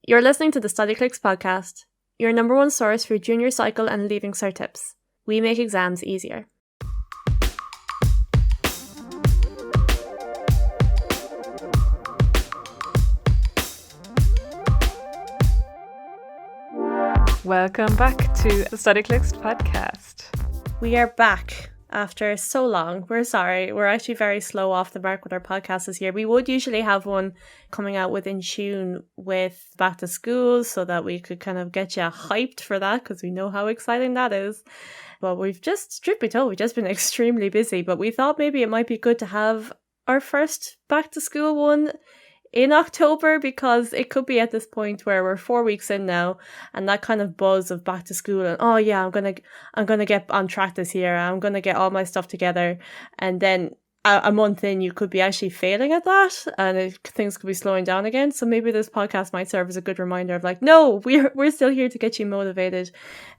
You're listening to the Studyclix podcast, your number one source for junior cycle and leaving cert tips. We make exams easier. Welcome back to the Studyclix podcast. We are back after so long. We're sorry. We're actually very slow off the mark with our podcast this year. We would usually have one coming out within tune with back to school so that we could kind of get you hyped for that because we know how exciting that is. But we've just, truth be told, we've just been extremely busy. But we thought maybe it might be good to have our first back to school one in October, because it could be at this point where we're 4 weeks in now, and that kind of buzz of back to school and oh yeah, I'm gonna get on track this year, I'm gonna get all my stuff together, and then a month in you could be actually failing at that, and things could be slowing down again. So maybe this podcast might serve as a good reminder of like, no, we're still here to get you motivated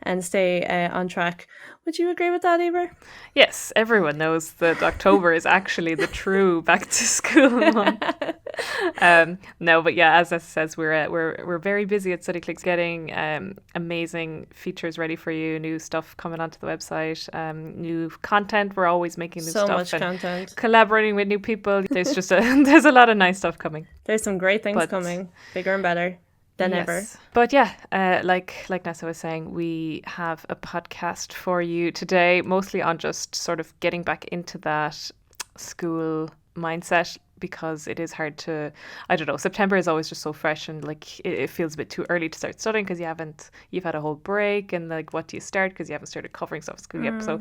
and stay on track. Would you agree with that, Eimear? Yes, everyone knows that October is actually the true back to school month. No, but yeah, as Nessa says, we're very busy at Studyclix getting amazing features ready for you, new stuff coming onto the website, new content. We're always making new so stuff. much content. Collaborating with new people. There's just there's a lot of nice stuff coming. There's some great things coming, bigger and better than ever. But yeah, like Nessa was saying, we have a podcast for you today, mostly on just sort of getting back into that school mindset, because it is hard to, I don't know, September is always just so fresh, and like it feels a bit too early to start studying because you've had a whole break, and like what do you start because you haven't started covering stuff at school yet. So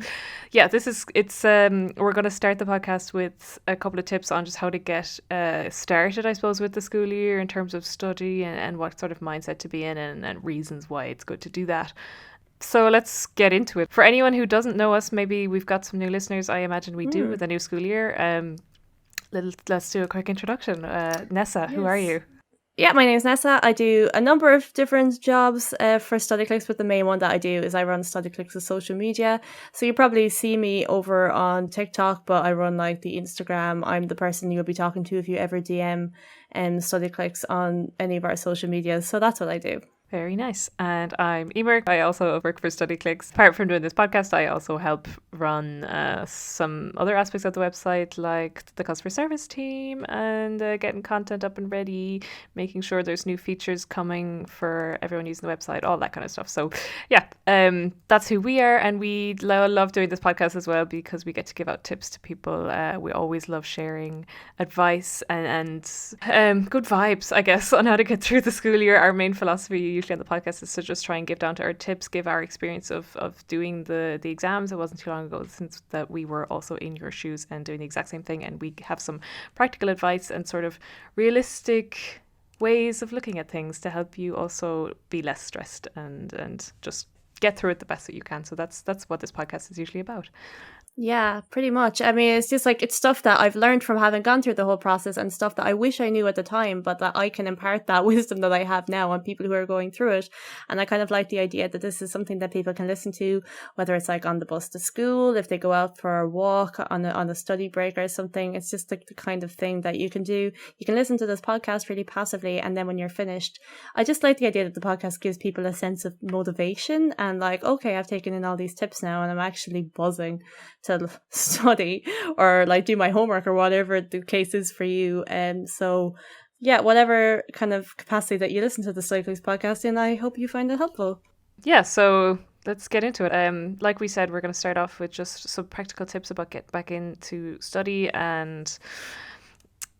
yeah, we're going to start the podcast with a couple of tips on just how to get started, I suppose, with the school year in terms of study and what sort of mindset to be in, and reasons why it's good to do that. So let's get into it. For anyone who doesn't know us, maybe we've got some new listeners. I imagine we do with the new school year. Let's do a quick introduction. Nessa, who are you? Yeah, my name is Nessa. I do a number of different jobs for Studyclix, but the main one that I do is I run Studyclix's social media. So you probably see me over on TikTok, but I run like the Instagram. I'm the person you'll be talking to if you ever DM Studyclix on any of our social medias. So that's what I do. Very nice. And I'm Eimear. I also work for Studyclix. Apart from doing this podcast, I also help run some other aspects of the website, like the customer service team and getting content up and ready, making sure there's new features coming for everyone using the website, all that kind of stuff. So yeah, that's who we are. And we love doing this podcast as well because we get to give out tips to people. We always love sharing advice and good vibes, I guess, on how to get through the school year. Our main philosophy on the podcast is to just try and give down to our tips, give our experience of doing the exams. It wasn't too long ago since that we were also in your shoes and doing the exact same thing, and we have some practical advice and sort of realistic ways of looking at things to help you also be less stressed and just get through it the best that you can. So that's what this podcast is usually about. Yeah, pretty much. I mean, it's just like, it's stuff that I've learned from having gone through the whole process and stuff that I wish I knew at the time, but that I can impart that wisdom that I have now on people who are going through it. And I kind of like the idea that this is something that people can listen to, whether it's like on the bus to school, if they go out for a walk on a study break or something. It's just like the kind of thing that you can do. You can listen to this podcast really passively, and then when you're finished, I just like the idea that the podcast gives people a sense of motivation and like, okay, I've taken in all these tips now and I'm actually buzzing to study or like do my homework or whatever the case is for you. So yeah, whatever kind of capacity that you listen to the Studyclix podcast in, I hope you find it helpful. Yeah, so let's get into it. Like we said, we're going to start off with just some practical tips about getting back into study and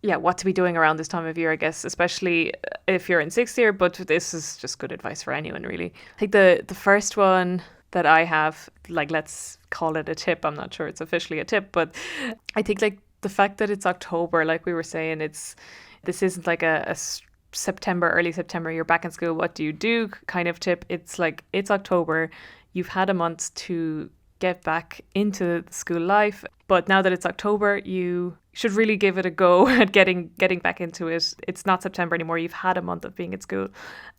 yeah, what to be doing around this time of year, I guess, especially if you're in sixth year, but this is just good advice for anyone, really. I think the first one that I have, like, let's call it a tip. I'm not sure it's officially a tip, but I think like the fact that it's October, like we were saying, this isn't like a September, early September, you're back in school, what do you do kind of tip. It's like, it's October, you've had a month to get back into school life, but now that it's October, you should really give it a go at getting back into it. It's not September anymore, you've had a month of being at school,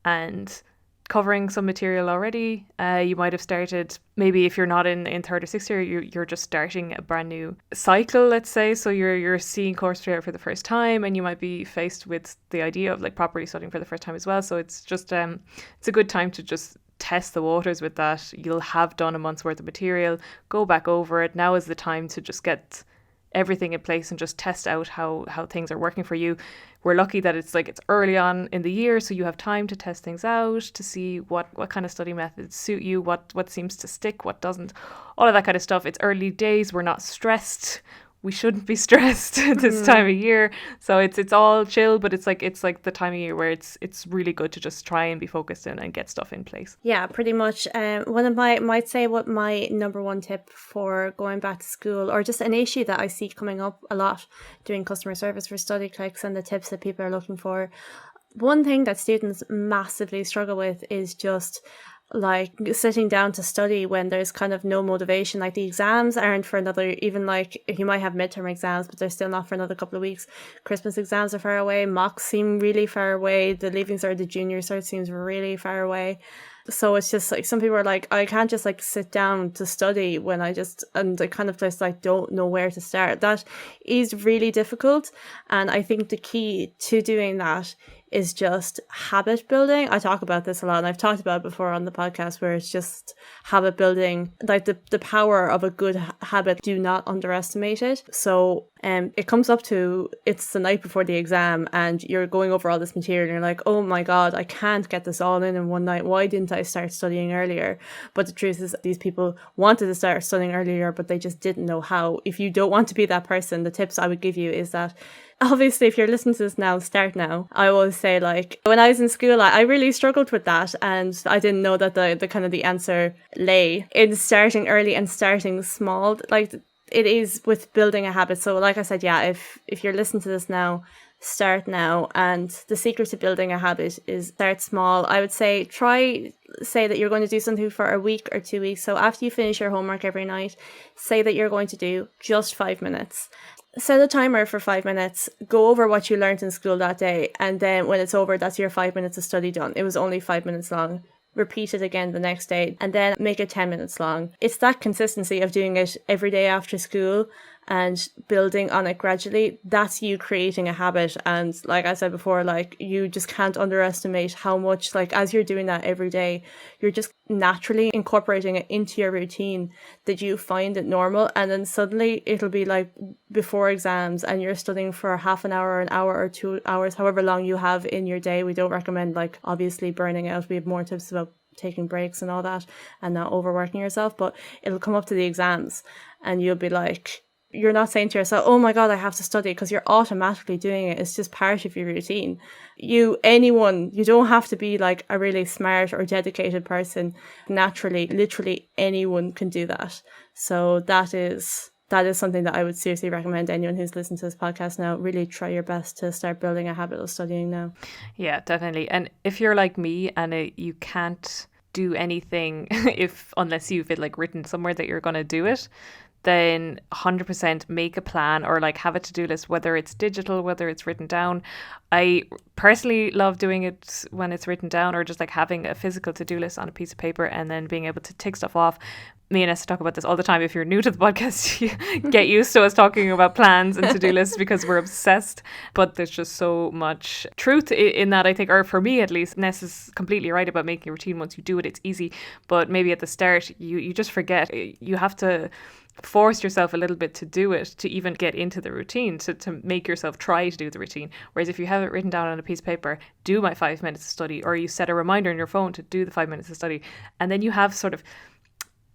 and covering some material already. You might have started, maybe if you're not in third or sixth year, you're just starting a brand new cycle, let's say. So you're seeing course material for the first time, and you might be faced with the idea of like properly studying for the first time as well. So it's just it's a good time to just test the waters with that. You'll have done a month's worth of material, go back over it. Now is the time to just get everything in place and just test out how things are working for you. We're lucky that it's early on in the year, so you have time to test things out, to see what kind of study methods suit you, what seems to stick, what doesn't, all of that kind of stuff. It's early days, we're not stressed. We shouldn't be stressed this time of year. So it's all chill, but it's like the time of year where it's really good to just try and be focused and get stuff in place. Yeah, pretty much. One of might say what my number one tip for going back to school, or just an issue that I see coming up a lot doing customer service for Studyclix, and the tips that people are looking for. One thing that students massively struggle with is just like sitting down to study when there's kind of no motivation. Like the exams aren't for another, even like you might have midterm exams, but they're still not for another couple of weeks. Christmas exams are far away. Mocks seem really far away. The leaving cert, the junior cert seems really far away. So it's just like some people are like, I can't just like sit down to study when I kind of just like don't know where to start. That is really difficult. And I think the key to doing that is just habit building. I talk about this a lot, and I've talked about it before on the podcast, where it's just habit building, like the power of a good habit. Do not underestimate it. So it comes up to, it's the night before the exam and you're going over all this material and you're like, oh my God, I can't get this all in one night. Why didn't I start studying earlier? But the truth is these people wanted to start studying earlier, but they just didn't know how. If you don't want to be that person, the tips I would give you is that obviously, if you're listening to this now, start now. I always say, like, when I was in school, I really struggled with that, and I didn't know that the kind of the answer lay in starting early and starting small. Like, it is with building a habit. So, like I said, yeah, if you're listening to this now, start now. And the secret to building a habit is start small. I would say say that you're going to do something for a week or 2 weeks. So after you finish your homework every night, say that you're going to do just 5 minutes. Set a timer for 5 minutes, go over what you learned in school that day, and then when it's over, that's your 5 minutes of study done. It was only 5 minutes long. Repeat it again the next day, and then make it 10 minutes long. It's that consistency of doing it every day after school and building on it gradually. That's you creating a habit. And like I said before, like, you just can't underestimate how much, like, as you're doing that every day, you're just naturally incorporating it into your routine, that you find it normal. And then suddenly it'll be like before exams and you're studying for half an hour or 2 hours, however long you have in your day. We don't recommend, like, obviously burning out. We have more tips about taking breaks and all that and not overworking yourself, but it'll come up to the exams and you'll be like, you're not saying to yourself, oh my God, I have to study, because you're automatically doing it. It's just part of your routine. You don't have to be like a really smart or dedicated person. Naturally, literally anyone can do that. So that is something that I would seriously recommend anyone who's listening to this podcast now. Really try your best to start building a habit of studying now. Yeah, definitely. And if you're like me and you can't do anything unless you've written somewhere that you're going to do it, then 100% make a plan, or like have a to-do list, whether it's digital, whether it's written down. I personally love doing it when it's written down, or just like having a physical to-do list on a piece of paper and then being able to tick stuff off. Me and Nessa talk about this all the time. If you're new to the podcast, get used to us talking about plans and to-do lists, because we're obsessed. But there's just so much truth in that, I think, or for me at least. Nessa's completely right about making a routine. Once you do it, it's easy. But maybe at the start, you just forget. You have to force yourself a little bit to do it, to even get into the routine, to make yourself try to do the routine. Whereas if you have it written down on a piece of paper, do my 5 minutes of study, or you set a reminder on your phone to do the 5 minutes of study, and then you have sort of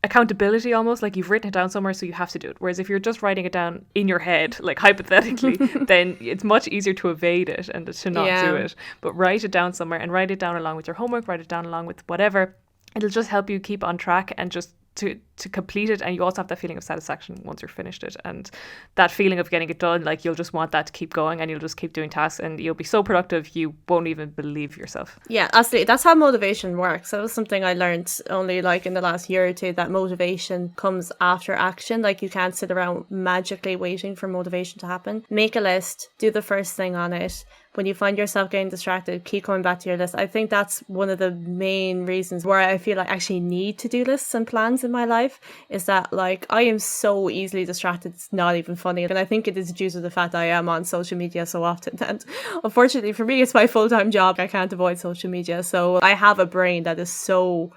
accountability, almost like you've written it down somewhere, so you have to do it. Whereas if you're just writing it down in your head, like hypothetically, then it's much easier to evade it and to not do it. But write it down somewhere, and write it down along with your homework, write it down along with whatever. It'll just help you keep on track and just to complete it. And you also have that feeling of satisfaction once you're finished it, and that feeling of getting it done. Like, you'll just want that to keep going, and you'll just keep doing tasks, and you'll be so productive you won't even believe yourself. Yeah, absolutely. That's how motivation works. That was something I learned only like in the last year or two, that motivation comes after action. Like, you can't sit around magically waiting for motivation to happen. Make a list, do the first thing on it, when you find yourself getting distracted, keep coming back to your list. I think that's one of the main reasons where I feel like I actually need to-do lists and plans in my life, is that like I am so easily distracted, it's not even funny. And I think it is due to the fact that I am on social media so often, and unfortunately for me it's my full-time job. I can't avoid social media, so I have a brain that is so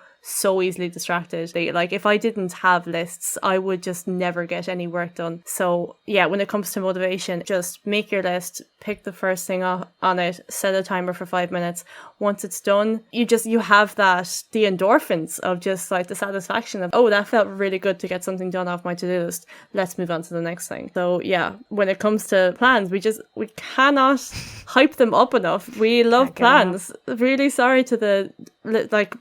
easily distracted. Like if I didn't have lists, I would just never get any work done. So yeah, when it comes to motivation, just make your list, pick the first thing on it, set a timer for 5 minutes. Once it's done, you have the endorphins of just like the satisfaction of, oh, that felt really good to get something done off my to-do list. Let's move on to the next thing. So yeah, when it comes to plans, we cannot hype them up enough. We love plans. Really sorry to the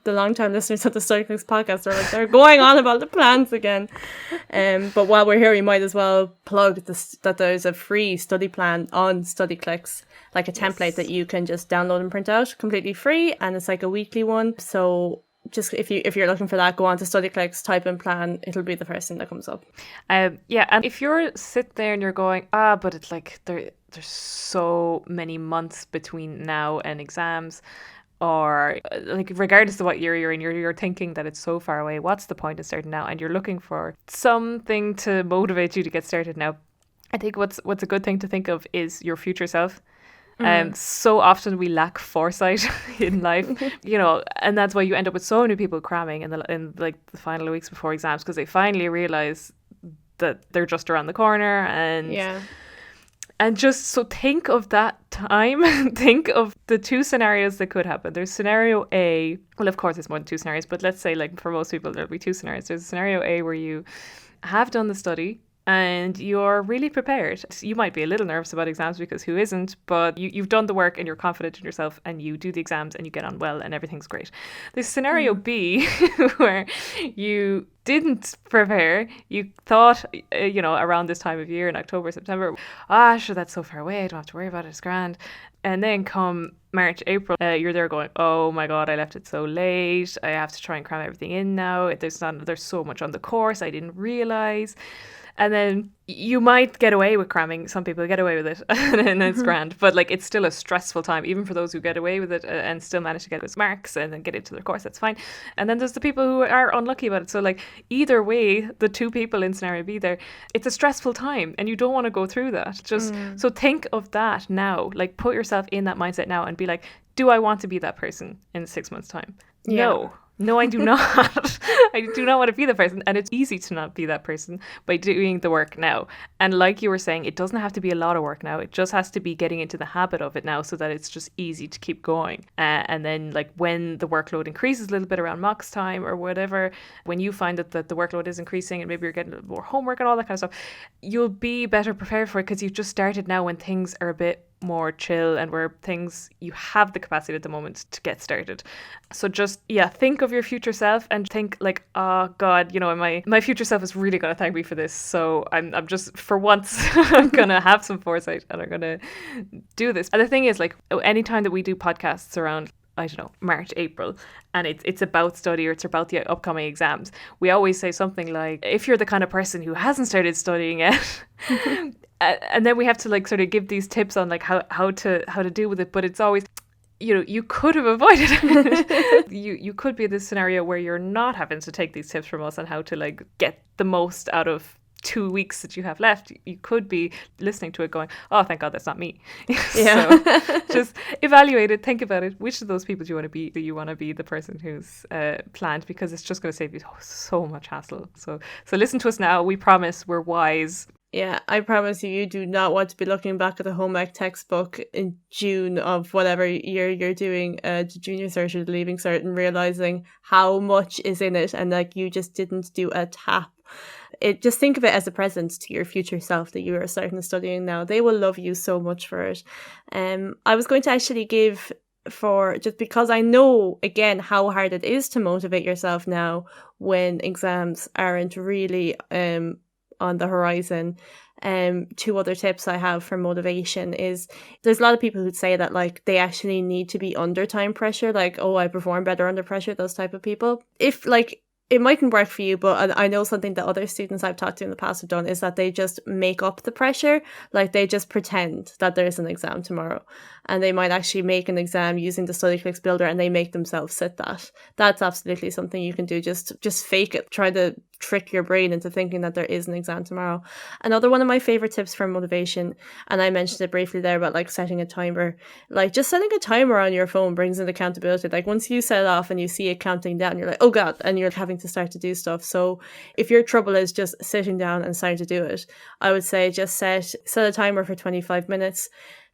long-time listeners of the Studyclix podcast. They're going on about the plans again. But while we're here, we might as well plug that there's a free study plan on Studyclix, like a template that you can just download and print out, completely free, and it's like a weekly one. So just if you're looking for that, go on to Studyclix, type in plan, it'll be the first thing that comes up. And if you're sit there and you're going, but it's like there's so many months between now and exams, or like regardless of what year you're in, you're thinking that it's so far away, what's the point of starting now? And you're looking for something to motivate you to get started now. I think what's a good thing to think of is your future self. So often we lack foresight in life, and that's why you end up with so many people cramming in the final weeks before exams, because they finally realize that they're just around the corner. And just so think of that time, think of the two scenarios that could happen. There's scenario A. Well, of course, it's more than two scenarios, but let's say like for most people, there'll be two scenarios. There's scenario A where you have done the study and you're really prepared. You might be a little nervous about exams, because who isn't? But you've done the work and you're confident in yourself and you do the exams and you get on well and everything's great. There's scenario B where you didn't prepare. You thought, around this time of year in October, September, sure, that's so far away, I don't have to worry about it, it's grand. And then come March, April, you're there going, oh my God, I left it so late. I have to try and cram everything in now. There's so much on the course I didn't realize. And then you might get away with cramming. Some people get away with it and it's grand. But like it's still a stressful time, even for those who get away with it and still manage to get those marks and then get into their course, that's fine. And then there's the people who are unlucky about it. So like either way, the two people in scenario B there, it's a stressful time and you don't want to go through that. So think of that now. Like put yourself in that mindset now and be like, do I want to be that person in 6 months' time? Yeah. No, I do not. I do not want to be the person. And it's easy to not be that person by doing the work now. And like you were saying, it doesn't have to be a lot of work now. It just has to be getting into the habit of it now so that it's just easy to keep going. And then like when the workload increases a little bit around mocks time or whatever, when you find that the workload is increasing and maybe you're getting more homework and all that kind of stuff, you'll be better prepared for it because you've just started now when things are a bit more chill and where you have the capacity at the moment to get started. So just think of your future self and think like, oh God, my future self is really going to thank me for this. So I'm just, for once I'm gonna have some foresight and I'm gonna do this. And the thing is, like, anytime that we do podcasts around, I don't know, March, April, and it's about study or it's about the upcoming exams, we always say something like, if you're the kind of person who hasn't started studying yet, and then we have to like sort of give these tips on like how to deal with it. But it's always, you could have avoided it. you could be in this scenario where you're not having to take these tips from us on how to like get the most out of 2 weeks that you have left. You could be listening to it going, oh, thank God that's not me. So just evaluate it, think about it. Which of those people do you want to be? Do you want to be the person who's planned? Because it's just going to save you so much hassle. So listen to us now. We promise we're wise. Yeah, I promise you do not want to be looking back at the home ec textbook in June of whatever year you're doing the junior cert or the leaving cert and realising how much is in it and like you just didn't do a tap. Just think of it as a present to your future self that you are starting studying now. They will love you so much for it. I was going to actually give just because I know again how hard it is to motivate yourself now when exams aren't really on the horizon. 2 other tips I have for motivation is there's a lot of people who'd say that like they actually need to be under time pressure, like, oh, I perform better under pressure, those type of people. If it mightn't work for you, but I know something that other students I've talked to in the past have done is that they just make up the pressure. Like they just pretend that there's an exam tomorrow, and they might actually make an exam using the Studyclix builder, and they make themselves sit that. That's absolutely something you can do. Just fake it. Try to trick your brain into thinking that there is an exam tomorrow. Another one of my favorite tips for motivation, and I mentioned it briefly there, about like setting a timer. Like just setting a timer on your phone brings in accountability. Like once you set it off and you see it counting down, you're like, oh god, and you're having to start to do stuff. So if your trouble is just sitting down and starting to do it, I would say just set a timer for 25 minutes.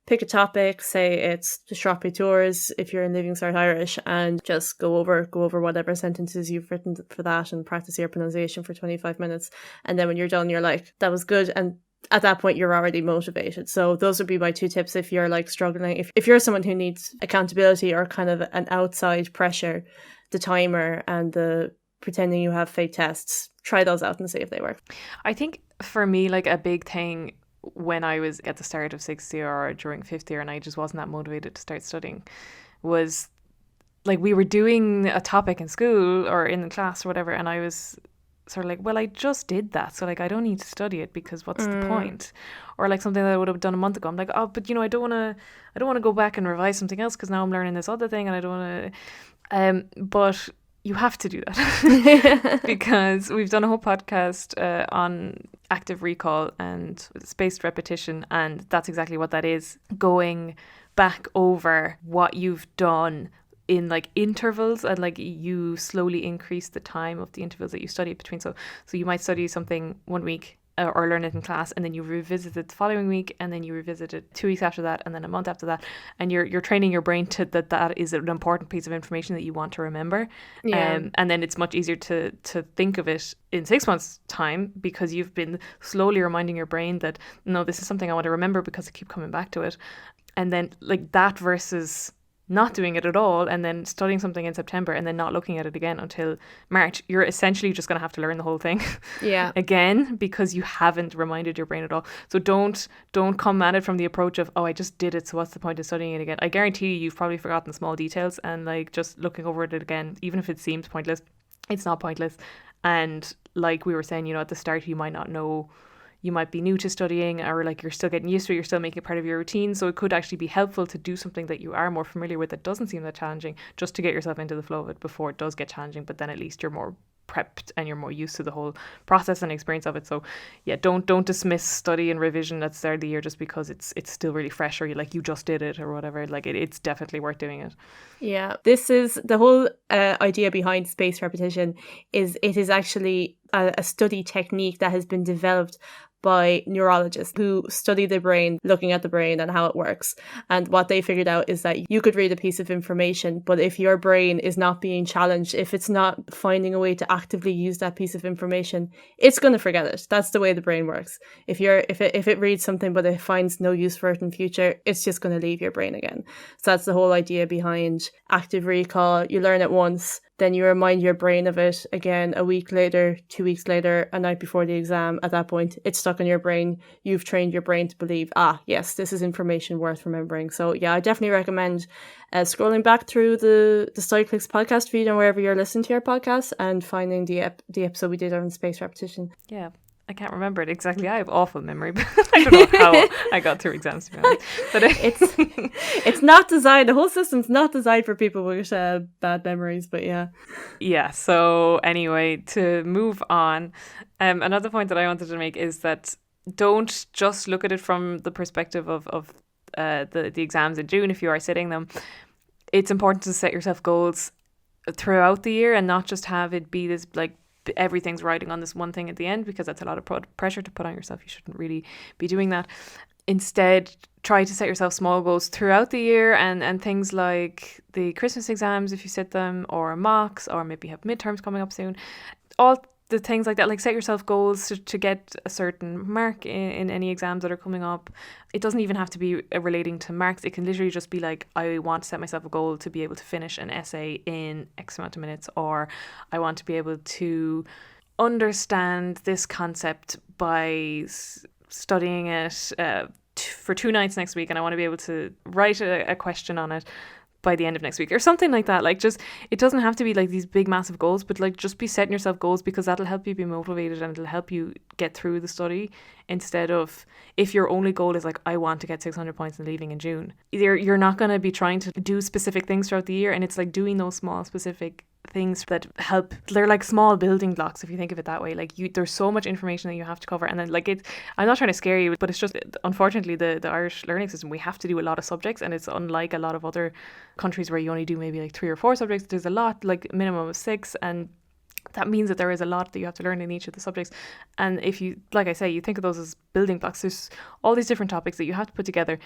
Pick a topic, say it's the Shropshire Tours if you're in Leaving Cert Irish, and just go over whatever sentences you've written for that and practice your pronunciation for 25 minutes. And then when you're done, you're like, that was good. And at that point, you're already motivated. So those would be my 2 tips if you're like struggling. If you're someone who needs accountability or kind of an outside pressure, the timer and the pretending you have fake tests, try those out and see if they work. I think for me, like a big thing when I was at the start of 6th year or during 5th year and I just wasn't that motivated to start studying was like we were doing a topic in school or in the class or whatever, and I was sort of like, well, I just did that, so like I don't need to study it because what's the point? Or like something that I would have done a month ago, I'm like, oh, but I don't want to go back and revise something else because now I'm learning this other thing and I don't want to but you have to do that because we've done a whole podcast on active recall and spaced repetition, and that's exactly what that is. Going back over what you've done in like intervals, and like you slowly increase the time of the intervals that you study between. So you might study something 1 week or learn it in class, and then you revisit it the following week, and then you revisit it 2 weeks after that, and then a month after that, and you're training your brain to that is an important piece of information that you want to remember. And then it's much easier to think of it in 6 months' time because you've been slowly reminding your brain that no, this is something I want to remember because I keep coming back to it. And then like that versus not doing it at all and then studying something in September and then not looking at it again until March, you're essentially just going to have to learn the whole thing again because you haven't reminded your brain at all. So don't come at it from the approach of, oh, I just did it, so what's the point of studying it again? I guarantee you've probably forgotten small details, and like just looking over it again, even if it seems pointless, it's not pointless. And like we were saying, at the start you might not know, you might be new to studying, or like you're still getting used to it, you're still making it part of your routine. So it could actually be helpful to do something that you are more familiar with that doesn't seem that challenging, just to get yourself into the flow of it before it does get challenging. But then at least you're more prepped and you're more used to the whole process and experience of it. So yeah, don't dismiss study and revision at the start of the year just because it's still really fresh, or you just did it or whatever. Like it's definitely worth doing it. Yeah, this is the whole idea behind spaced repetition. It is actually a study technique that has been developed by neurologists who study the brain, looking at the brain and how it works. And what they figured out is that you could read a piece of information, but if your brain is not being challenged, if it's not finding a way to actively use that piece of information, it's going to forget it. That's the way the brain works. If it reads something but it finds no use for it in future, it's just going to leave your brain again. So that's the whole idea behind active recall. You learn it once, then you remind your brain of it again a week later, 2 weeks later, a night before the exam. At that point, it's stuck in your brain. You've trained your brain to believe, yes, this is information worth remembering. So yeah, I definitely recommend scrolling back through the Studyclix podcast feed and wherever you're listening to your podcast and finding the episode we did on spaced repetition. Yeah. I can't remember it exactly. I have awful memory, but I don't know how I got through exams, to be honest. But it's not designed. The whole system's not designed for people with bad memories. But yeah. Yeah. So anyway, to move on, another point that I wanted to make is that don't just look at it from the perspective of the exams in June if you are sitting them. It's important to set yourself goals throughout the year and not just have it be this like everything's riding on this one thing at the end, because that's a lot of pressure to put on yourself. You shouldn't really be doing that. Instead, try to set yourself small goals throughout the year and things like the Christmas exams if you sit them, or mocks, or maybe have midterms coming up soon. All the things like that, like set yourself goals to get a certain mark in any exams that are coming up. It doesn't even have to be relating to marks. It can literally just be like, I want to set myself a goal to be able to finish an essay in X amount of minutes, or I want to be able to understand this concept by studying it for 2 nights next week, and I want to be able to write a question on it by the end of next week or something like that. Like, just, it doesn't have to be like these big massive goals, but like just be setting yourself goals, because that'll help you be motivated and it'll help you get through the study, instead of if your only goal is like, I want to get 600 points and leaving in June. You're not going to be trying to do specific things throughout the year, and it's like doing those small specific things that help. They're like small building blocks, if you think of it that way. Like, there's so much information that you have to cover, and then like I'm not trying to scare you, but it's just, unfortunately, the Irish learning system, we have to do a lot of subjects, and it's unlike a lot of other countries where you only do maybe like 3 or 4 subjects. There's a lot, like minimum of 6, and that means that there is a lot that you have to learn in each of the subjects. And if you, like I say, you think of those as building blocks, there's all these different topics that you have to put together.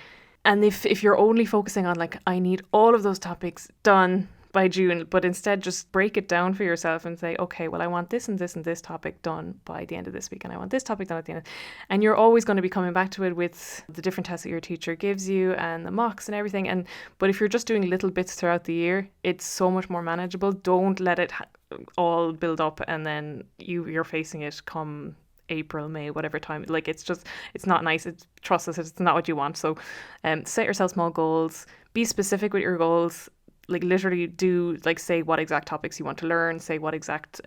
And if you're only focusing on like, I need all of those topics done by June, but instead just break it down for yourself and say, okay, well, I want this and this and this topic done by the end of this week, and I want this topic done at the end. And you're always going to be coming back to it with the different tests that your teacher gives you and the mocks and everything. But if you're just doing little bits throughout the year, it's so much more manageable. Don't let it all build up and then you're facing it come April, May, whatever time. Like, it's not nice. Trust us, it's not what you want. So set yourself small goals, be specific with your goals. Like, literally do, like, say what exact topics you want to learn, say what exact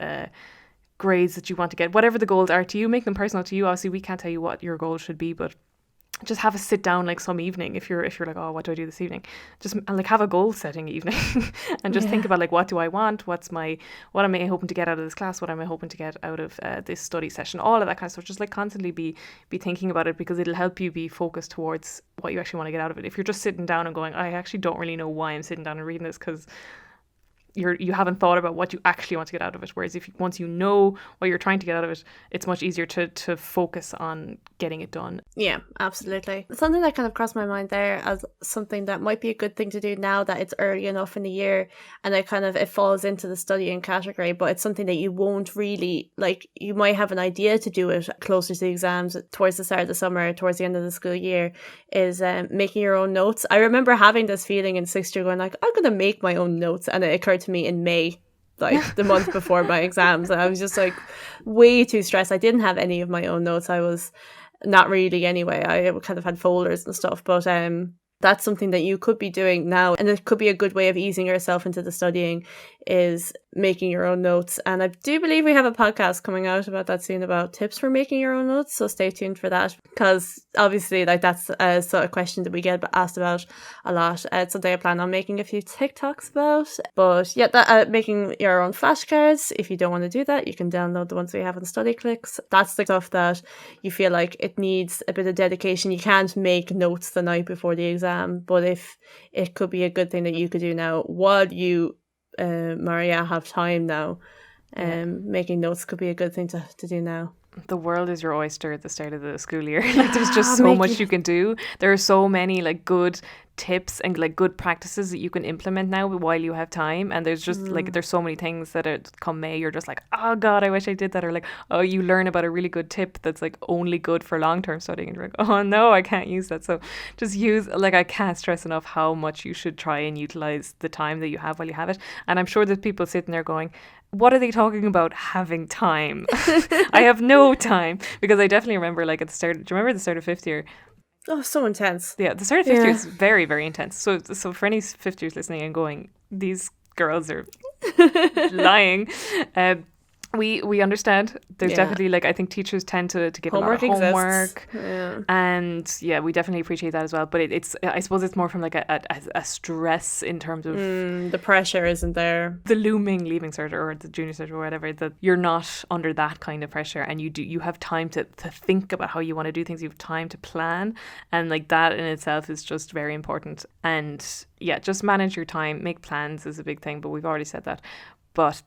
grades that you want to get, whatever the goals are to you, make them personal to you. Obviously, we can't tell you what your goals should be, but just have a sit down like some evening, if you're like, oh, what do I do this evening, just like have a goal setting evening and just think about like, what do I want, what am I hoping to get out of this class, what am I hoping to get out of this study session, all of that kind of stuff. Just like constantly be thinking about it, because it'll help you be focused towards what you actually want to get out of it. If you're just sitting down and going, I actually don't really know why I'm sitting down and reading this, because you haven't thought about what you actually want to get out of it. Whereas once you know what you're trying to get out of it, it's much easier to focus on getting it done. Yeah, absolutely. Something that kind of crossed my mind there as something that might be a good thing to do now that it's early enough in the year, and it falls into the studying category, but it's something that you won't really, like, you might have an idea to do it closer to the exams, towards the start of the summer, towards the end of the school year, is making your own notes. I remember having this feeling in 6th year going like, I'm going to make my own notes, and it occurred to me in May, like the month before my exams, and I was just like way too stressed. I didn't have any of my own notes. I was not really anyway. I kind of had folders and stuff, but that's something that you could be doing now, and it could be a good way of easing yourself into the studying, is making your own notes. And I do believe we have a podcast coming out about that soon, about tips for making your own notes, so stay tuned for that, because obviously like that's a sort of question that we get asked about a lot. It's something I plan on making a few TikToks about. But yeah, that making your own flashcards, if you don't want to do that, you can download the ones we have on Studyclix. That's the stuff that you feel like it needs a bit of dedication. You can't make notes the night before the exam, but if it could be a good thing that you could do now while you Maria have time now, making notes could be a good thing to do now. The world is your oyster at the start of the school year. Like, there's just so much you can do. There are so many like good tips and like good practices that you can implement now while you have time. And there's just like, there's so many things that come May, you're just like, oh God, I wish I did that. Or like, oh, you learn about a really good tip that's like only good for long-term studying, and you're like, oh no, I can't use that. So just I can't stress enough how much you should try and utilize the time that you have while you have it. And I'm sure that people sitting there going, what are they talking about having time? I have no time. Because I definitely remember like at the start, do you remember the start of 5th year? Oh, so intense. Yeah, the start of 5th year is very, very intense. So for any 5th years listening and going, these girls are lying, we understand. There's definitely like, I think teachers tend to give homework a lot of homework, and we definitely appreciate that as well. But it's I suppose it's more from like a stress in terms of the pressure isn't there, the looming leaving cert or the junior cert or whatever, that you're not under that kind of pressure, and you have time to think about how you want to do things. You have time to plan, and like that in itself is just very important. And just manage your time, make plans is a big thing, but we've already said that. But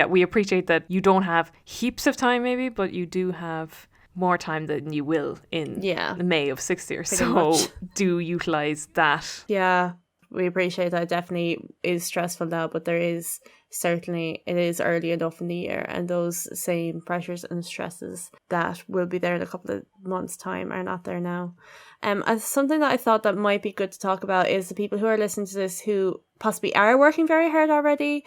we appreciate that you don't have heaps of time maybe, but you do have more time than you will in May of 6th year. Pretty much. Do utilize that. Yeah, we appreciate that. It definitely is stressful now, but it is early enough in the year, and those same pressures and stresses that will be there in a couple of months' time are not there now. Something that I thought that might be good to talk about is the people who are listening to this who possibly are working very hard already,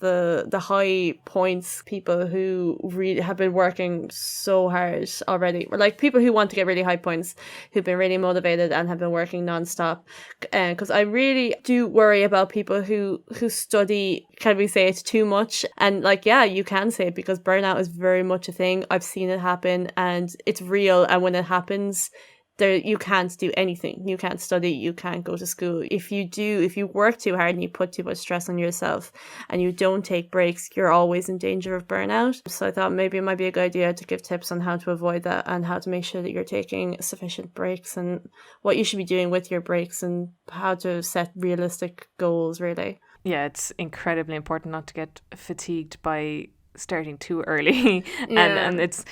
the high points, people who really have been working so hard already, or like people who want to get really high points, who've been really motivated and have been working nonstop. Because I really do worry about people who study, can we say it's too much? And like, yeah, you can say it, because burnout is very much a thing. I've seen it happen and it's real. And when it happens, there, you can't do anything. You can't study. You can't go to school. If you work too hard and you put too much stress on yourself and you don't take breaks, you're always in danger of burnout. So I thought maybe it might be a good idea to give tips on how to avoid that and how to make sure that you're taking sufficient breaks and what you should be doing with your breaks and how to set realistic goals, really. Yeah, it's incredibly important not to get fatigued by starting too early. Yeah. And it's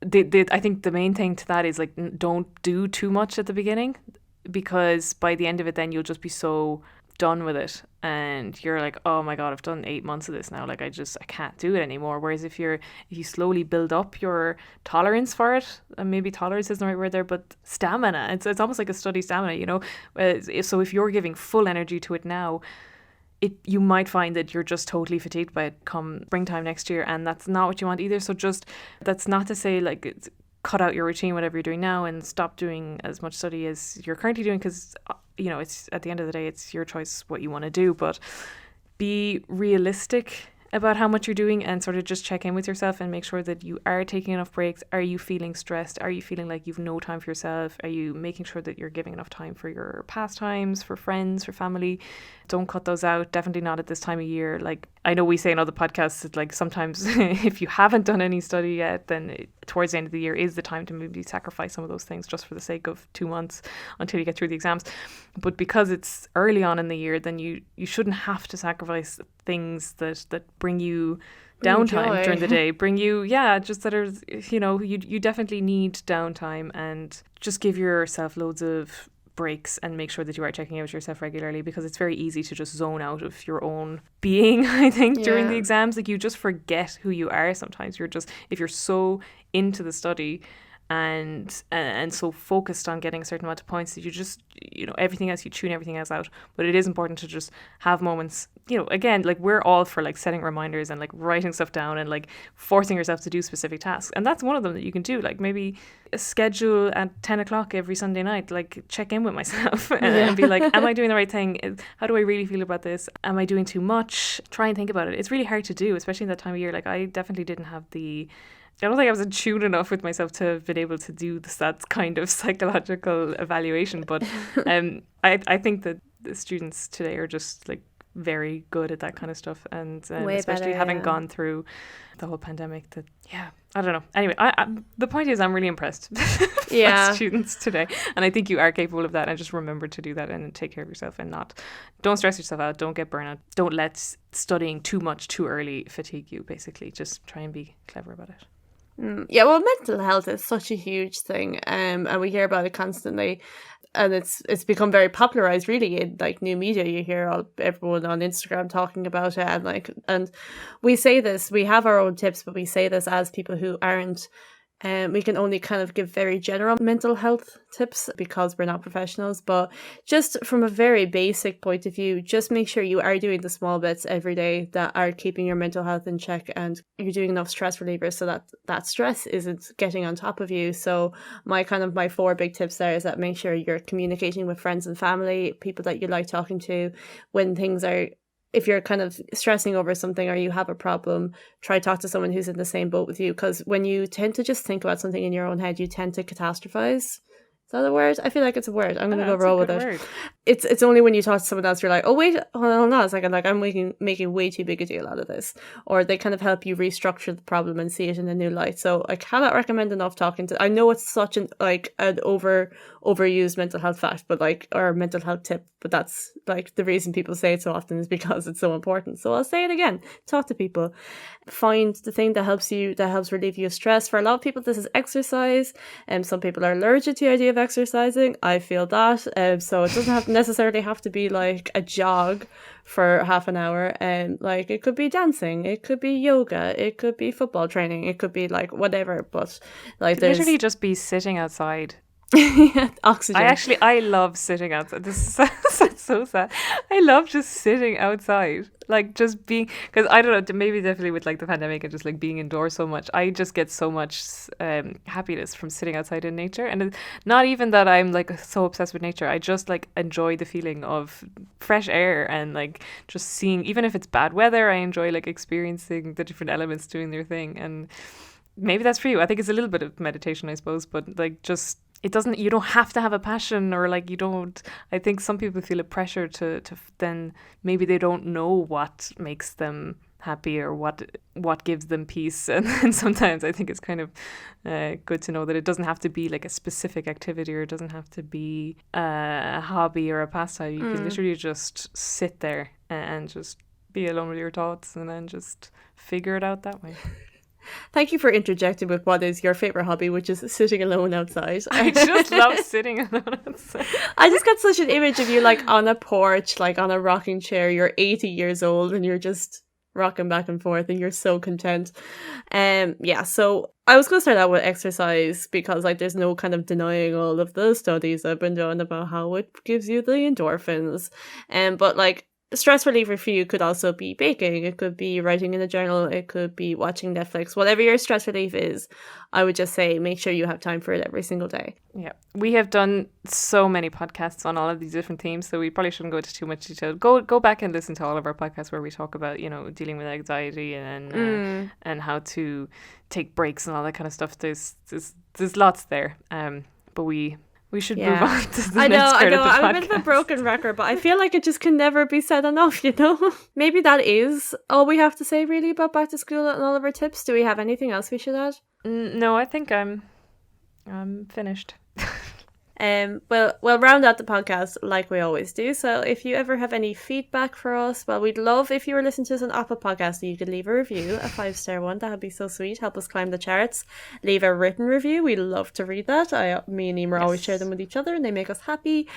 I think the main thing to that is like, don't do too much at the beginning, because by the end of it then you'll just be so done with it and you're like, oh my god, I've done 8 months of this now, like I can't do it anymore. Whereas if you slowly build up your tolerance for it, and maybe tolerance isn't the right word there, but stamina, it's almost like a study stamina, you know. So if you're giving full energy to it now, you might find that you're just totally fatigued by it come springtime next year, and that's not what you want either. So just, that's not to say like cut out your routine, whatever you're doing now, and stop doing as much study as you're currently doing, because you know, it's at the end of the day, it's your choice what you want to do. But be realistic about how much you're doing and sort of just check in with yourself and make sure that you are taking enough breaks. Are you feeling stressed? Are you feeling like you've no time for yourself? Are you making sure that you're giving enough time for your pastimes, for friends, for family? Don't cut those out. Definitely not at this time of year. Like, I know we say in other podcasts that like sometimes if you haven't done any study yet, then towards the end of the year is the time to maybe sacrifice some of those things just for the sake of 2 months until you get through the exams. But because it's early on in the year, then you shouldn't have to sacrifice things that bring you downtime during the day, bring you, just that are, you know, you definitely need downtime, and just give yourself loads of breaks and make sure that you are checking out with yourself regularly, because it's very easy to just zone out of your own being, I think, during the exams. Like, you just forget who you are sometimes. If you're so into the study and so focused on getting a certain amount of points that you just, you know, everything else, you tune everything else out. But it is important to just have moments, you know, again, like we're all for like setting reminders and like writing stuff down and like forcing yourself to do specific tasks. And that's one of them that you can do. Like maybe a schedule at 10 o'clock every Sunday night, like check in with myself and be like, am I doing the right thing? How do I really feel about this? Am I doing too much? Try and think about it. It's really hard to do, especially in that time of year. Like, I definitely didn't have I don't think I was in tune enough with myself to have been able to do that kind of psychological evaluation. But I think that the students today are just like very good at that kind of stuff, and especially having gone through the whole pandemic. That I don't know. Anyway, the point is, I'm really impressed with students today, and I think you are capable of that. And just remember to do that and take care of yourself, and don't stress yourself out. Don't get burnout. Don't let studying too much too early fatigue you. Basically, just try and be clever about it. Yeah, well, mental health is such a huge thing, and we hear about it constantly, and it's become very popularized, really, in like new media. You hear everyone on Instagram talking about it, and we say this, we have our own tips, but we say this as people who aren't. We can only kind of give very general mental health tips because we're not professionals, but just from a very basic point of view, just make sure you are doing the small bits every day that are keeping your mental health in check, and you're doing enough stress relievers so that stress isn't getting on top of you. So my 4 big tips there is that make sure you're communicating with friends and family, people that you like talking to when things are. If you're kind of stressing over something or you have a problem, try to talk to someone who's in the same boat with you. Because when you tend to just think about something in your own head, you tend to catastrophize. Is that a word? I feel like it's a word. I'm going to go roll with it. It's only when you talk to someone else, you're like, oh, wait, hold on a second. Like, I'm making way too big a deal out of this. Or they kind of help you restructure the problem and see it in a new light. So I cannot recommend enough talking to. I know it's such an overused mental health fact, but or mental health tip. But that's like the reason people say it so often is because it's so important. So I'll say it again. Talk to people. Find the thing that helps relieve you of stress. For a lot of people, this is exercise. Some people are allergic to the idea of exercising. I feel that. So it doesn't necessarily have to be like a jog for half an hour. Like it could be dancing, it could be yoga, it could be football training, it could be like whatever. But like there's literally just be sitting outside Oxygen. I love sitting outside. This sounds so sad. I love just sitting outside, like just being, because I don't know, maybe definitely with like the pandemic and just like being indoors so much, I just get so much happiness from sitting outside in nature. And it's not even that I'm like so obsessed with nature. I just like enjoy the feeling of fresh air and like just seeing, even if it's bad weather, I enjoy like experiencing the different elements doing their thing. And maybe that's for you. I think it's a little bit of meditation, I suppose, but like just, it doesn't, you don't have to have a passion, or like you don't, I think some people feel a pressure to then maybe they don't know what makes them happy or what gives them peace. And sometimes I think it's kind of good to know that it doesn't have to be like a specific activity, or it doesn't have to be a hobby or a pastime. You can literally just sit there and just be alone with your thoughts and then just figure it out that way. Thank you for interjecting with what is your favourite hobby, which is sitting alone outside. I just love sitting alone outside. I just got such an image of you like on a porch, like on a rocking chair. You're 80 years old and you're just rocking back and forth and you're so content. Yeah, so I was going to start out with exercise because like there's no kind of denying all of the studies I've been doing about how it gives you the endorphins. But like, stress reliever for you could also be baking. It could be writing in a journal. It could be watching Netflix. Whatever your stress relief is, I would just say make sure you have time for it every single day. Yeah, we have done so many podcasts on all of these different themes, so we probably shouldn't go into too much detail. Go back and listen to all of our podcasts where we talk about, you know, dealing with anxiety and how to take breaks and all that kind of stuff. There's lots there. But we should move on to the next part of the podcast. I'm a bit of a broken record, but I feel like it just can never be said enough, you know? Maybe that is all we have to say really about back to school and all of our tips. Do we have anything else we should add? No, I think I'm finished. We'll round out the podcast like we always do. So if you ever have any feedback for us, well, we'd love if you were listening to us on Apple Podcasts, you could leave a review, a 5-star one. That would be so sweet. Help us climb the charts. Leave a written review. We love to read that. Me and Eimear always share them with each other, and they make us happy.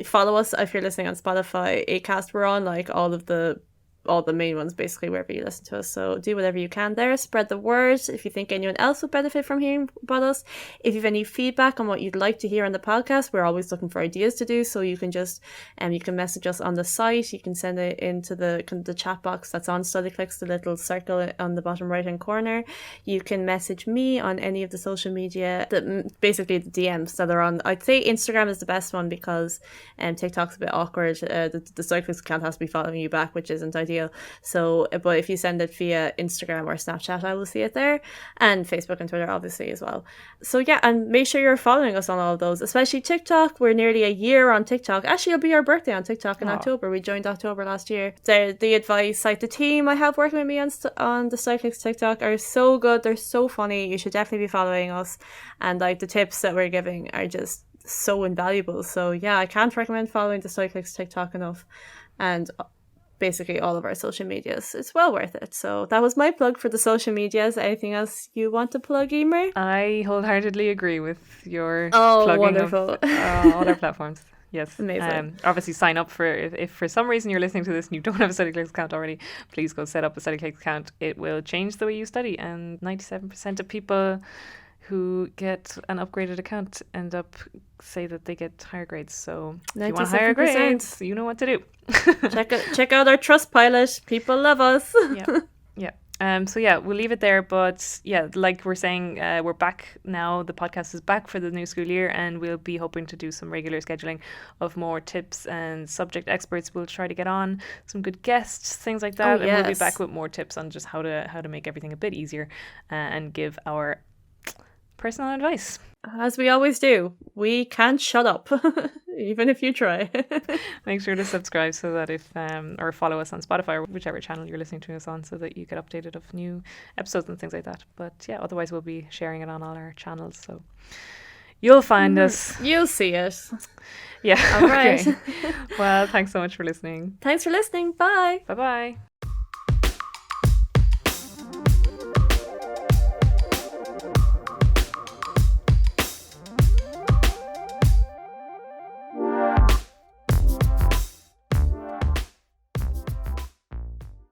Follow us if you're listening on Spotify, Acast. We're on like all the main ones, basically, wherever you listen to us. So do whatever you can there. Spread the word if you think anyone else would benefit from hearing about us. If you have any feedback on what you'd like to hear on the podcast, we're always looking for ideas to do. So you can just you can message us on the site. You can send it into the chat box that's on Studyclix, the little circle on the bottom right hand corner. You can message me on any of the social media, basically the DMs that are on. I'd say Instagram is the best one because TikTok's a bit awkward. The Studyclix account has to be following you back, which isn't ideal. So, but if you send it via Instagram or Snapchat, I will see it there, and Facebook and Twitter obviously as well. So yeah, and make sure you're following us on all of those, especially TikTok. We're nearly a year on TikTok. Actually, it'll be our birthday on TikTok in October. We joined October last year. The advice, like the team I have working with me on the Studyclix TikTok are so good. They're so funny. You should definitely be following us, and like the tips that we're giving are just so invaluable. So yeah, I can't recommend following the Studyclix TikTok enough, and basically all of our social medias. It's well worth it. So that was my plug for the social medias. Anything else you want to plug, Eimear? I wholeheartedly agree with your plugging wonderful. of all our platforms. Yes. Amazing. Obviously sign up for, if for some reason you're listening to this and you don't have a Studyclix account already, please go set up a Studyclix account. It will change the way you study, and 97% of people who get an upgraded account end up say that they get higher grades. So if you want higher grades, you know what to do. check out our Trustpilot. People love us. Yeah. So yeah, we'll leave it there. But yeah, like we're saying, we're back now. The podcast is back for the new school year, and we'll be hoping to do some regular scheduling of more tips and subject experts. We'll try to get on some good guests, things like that, and we'll be back with more tips on just how to make everything a bit easier and give our personal advice. As we always do, we can't shut up, even if you try. Make sure to subscribe so that or follow us on Spotify or whichever channel you're listening to us on, so that you get updated of new episodes and things like that. But yeah, otherwise we'll be sharing it on all our channels, so you'll find us. You'll see it. Yeah. All right. Okay. Well, thanks so much for listening. Thanks for listening. Bye. Bye-bye.